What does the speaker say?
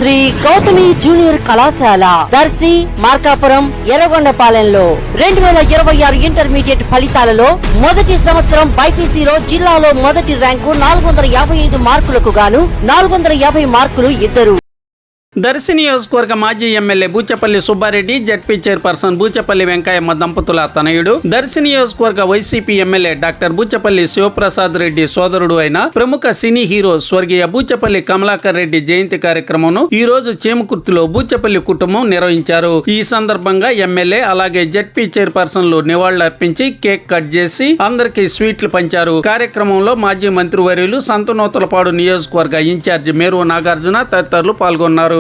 Shri Gautami junior కళాశాల Darsi Markapuram ఎర్రగొండపాలెంలో 2026 intermediate ఫలితాలలో మొదటి సంవత్సరం బైపీసీలో జిల్లాలో మొదటి ర్యాంకు 455 మార్కులకు గాను 450 మార్కులు ఇద్దరు. దర్శి నియోజకవర్గ మాజీ MLA Buchepalli Subbareddy, ZP chairperson Buchepalli Venkayamma దంపతుల తనయుడు, దర్శి నియోజకవర్గ YCP MLA doctor Buchepalli Sivaprasad Reddy సోదరుడు అయిన ప్రముఖ సినీ హీరో స్వర్గీయ బూచపల్లి కమలాకర్ రెడ్డి జయంతి కార్యక్రమంను ఈ రోజు చేమకుర్తిలో బూచపల్లి కుటుంబం నిర్వహించారు. ఈ సందర్భంగా ఎమ్మెల్యే అలాగే జడ్పీ చైర్పర్సన్లు నివాళులర్పించి కేక్ కట్ చేసి అందరికీ స్వీట్లు పంచారు. కార్యక్రమంలో మాజీ మంత్రివర్యులు సంతనూతలపాడు నియోజకవర్గ ఇన్ఛార్జి మేరు నాగార్జున తదితరులు పాల్గొన్నారు.